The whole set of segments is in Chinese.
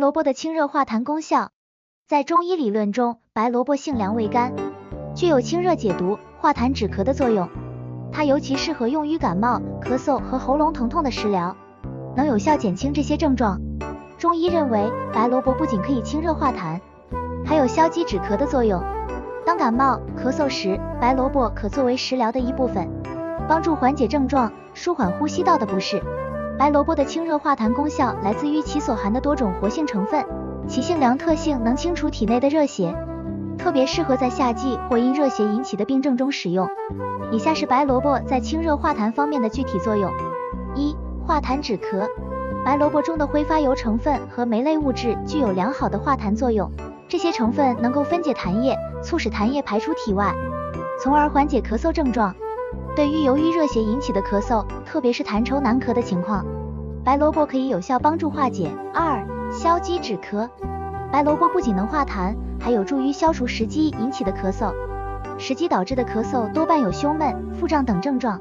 萝卜的清热化痰功效。在中医理论中，白萝卜性凉味甘，具有清热解毒、化痰止咳的作用。它尤其适合用于感冒、咳嗽和喉咙疼痛的食疗，能有效减轻这些症状。中医认为，白萝卜不仅可以清热化痰，还有消积止咳的作用。当感冒、咳嗽时，白萝卜可作为食疗的一部分，帮助缓解症状，舒缓呼吸道的不适。白萝卜的清热化痰功效来自于其所含的多种活性成分，其性凉特性能清除体内的热邪，特别适合在夏季或因热邪引起的病症中使用。以下是白萝卜在清热化痰方面的具体作用。1. 化痰止咳。白萝卜中的挥发油成分和酶类物质具有良好的化痰作用，这些成分能够分解痰液，促使痰液排出体外，从而缓解咳嗽症状。对于由于热邪引起的咳嗽，特别是痰稠难咳的情况，白萝卜可以有效帮助化解。2. 消积止咳。白萝卜不仅能化痰，还有助于消除食积引起的咳嗽。食积导致的咳嗽多半有胸闷、腹胀等症状，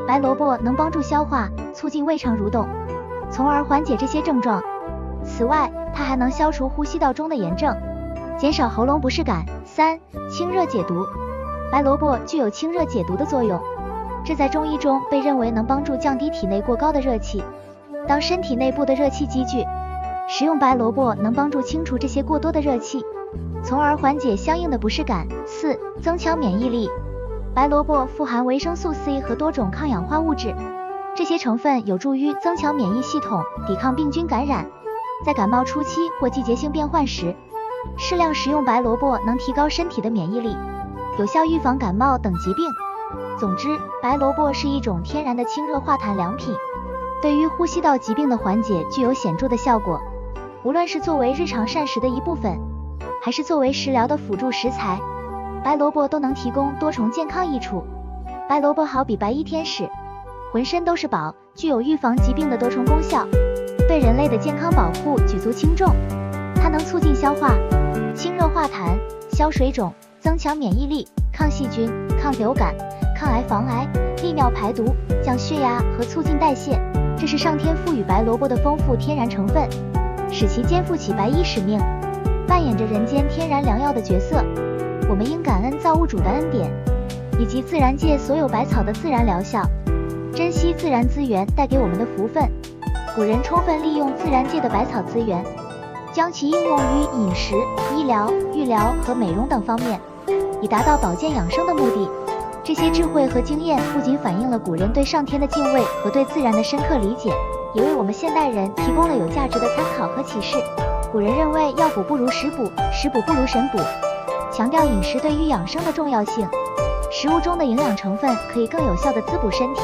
白萝卜能帮助消化，促进胃肠蠕动，从而缓解这些症状。此外，它还能消除呼吸道中的炎症，减少喉咙不适感。3. 清热解毒。白萝卜具有清热解毒的作用，这在中医中被认为能帮助降低体内过高的热气。当身体内部的热气积聚，食用白萝卜能帮助清除这些过多的热气，从而缓解相应的不适感。4. 增强免疫力。白萝卜富含维生素 C 和多种抗氧化物质，这些成分有助于增强免疫系统，抵抗病菌感染。在感冒初期或季节性变换时，适量食用白萝卜能提高身体的免疫力，有效预防感冒等疾病。总之，白萝卜是一种天然的清热化痰良品，对于呼吸道疾病的缓解具有显著的效果。无论是作为日常膳食的一部分，还是作为食疗的辅助食材，白萝卜都能提供多重健康益处。白萝卜好比白衣天使，浑身都是宝，具有预防疾病的多重功效，对人类的健康保护举足轻重。它能促进消化、清热化痰、消水肿、增强免疫力、抗细菌、抗流感、抗癌防癌、利尿排毒、降血压和促进代谢，这是上天赋予白萝卜的丰富天然成分，使其肩负起白衣使命，扮演着人间天然良药的角色。我们应感恩造物主的恩典，以及自然界所有百草的自然疗效，珍惜自然资源带给我们的福分。古人充分利用自然界的百草资源，将其应用于饮食、医疗、育疗和美容等方面，以达到保健养生的目的。这些智慧和经验不仅反映了古人对上天的敬畏和对自然的深刻理解，也为我们现代人提供了有价值的参考和启示。古人认为药补不如食补，食补不如神补，强调饮食对于养生的重要性。食物中的营养成分可以更有效地滋补身体，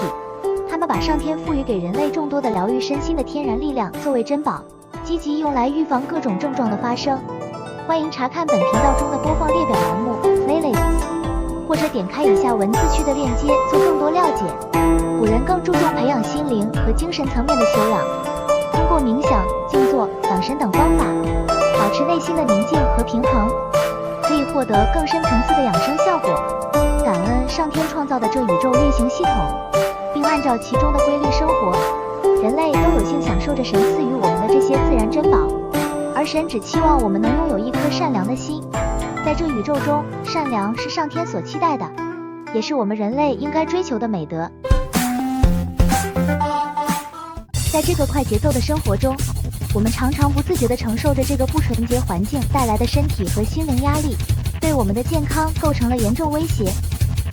他们把上天赋予给人类众多的疗愈身心的天然力量作为珍宝，积极用来预防各种症状的发生。欢迎查看本频道中的播放列表栏目 Playlists， 或者点开以下文字区的链接做更多了解。古人更注重培养心灵和精神层面的修养，通过冥想、静坐、养神等方法，保持内心的宁静和平衡，可以获得更深层次的养生效果。感恩上天创造的这宇宙运行系统，并按照其中的规律生活，人类都有幸享受着神赐予我们的这些自然珍宝，而神只期望我们能拥有一颗善良的心。在这宇宙中，善良是上天所期待的，也是我们人类应该追求的美德。在这个快节奏的生活中，我们常常不自觉地承受着这个不纯洁环境带来的身体和心灵压力，对我们的健康构成了严重威胁。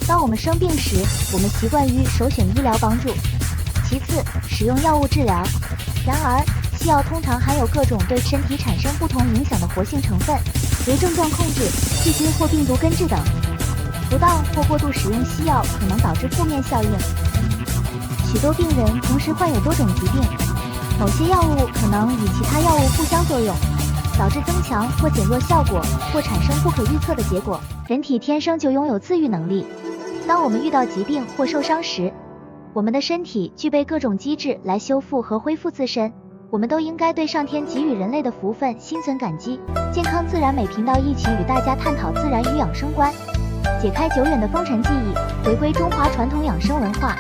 当我们生病时，我们习惯于首选医疗帮助，其次使用药物治疗。然而，西药通常含有各种对身体产生不同影响的活性成分，如症状控制、细菌或病毒根治等。不当或过度使用西药可能导致负面效应。许多病人同时患有多种疾病，某些药物可能与其他药物互相作用，导致增强或减弱效果，或产生不可预测的结果。人体天生就拥有自愈能力，当我们遇到疾病或受伤时，我们的身体具备各种机制来修复和恢复自身。我们都应该对上天给予人类的福分心存感激。健康自然美频道一起与大家探讨自然与养生观，解开久远的风尘记忆，回归中华传统养生文化。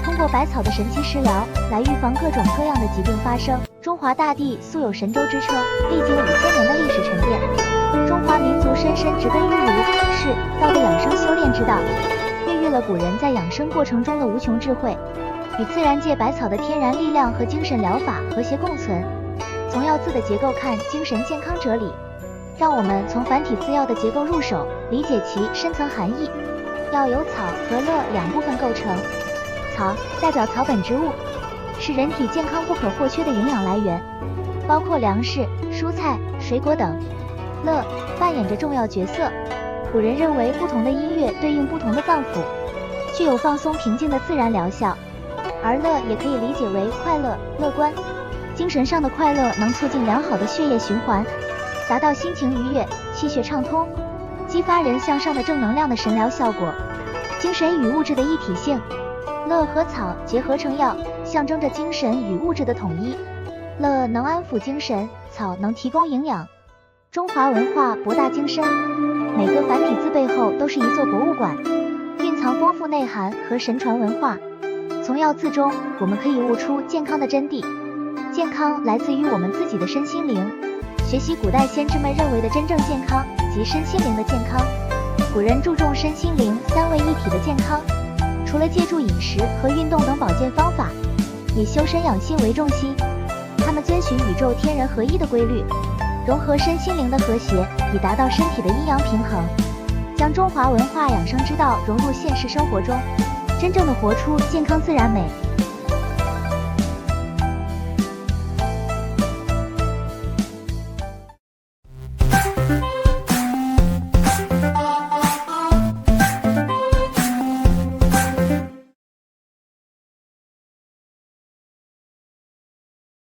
通过百草的神奇食疗来预防各种各样的疾病发生。中华大地素有神州之称，历经5000年的历史沉淀，中华民族深深植根于儒、释、道的养生修炼之道，孕育了古人在养生过程中的无穷智慧，与自然界百草的天然力量和精神疗法和谐共存。从药字的结构看精神健康哲理，让我们从繁体字药的结构入手，理解其深层含义。药由草和乐两部分构成，草代表草本植物，是人体健康不可或缺的营养来源，包括粮食、蔬菜、水果等。乐扮演着重要角色，古人认为不同的音乐对应不同的脏腑，具有放松平静的自然疗效。而乐也可以理解为快乐、乐观，精神上的快乐能促进良好的血液循环，达到心情愉悦、气血畅通，激发人向上的正能量的神疗效果。精神与物质的一体性，乐和草结合成药，象征着精神与物质的统一。乐能安抚精神，草能提供营养。中华文化博大精深，每个繁体字背后都是一座博物馆，蕴藏丰富内涵和神传文化。从药字中，我们可以悟出健康的真谛。健康来自于我们自己的身心灵。学习古代先知们认为的真正健康及身心灵的健康。古人注重身心灵三位一体的健康，除了借助饮食和运动等保健方法，以修身养性为重心。他们遵循宇宙天人合一的规律，融合身心灵的和谐，以达到身体的阴阳平衡，将中华文化养生之道融入现实生活中，真正的活出健康自然美。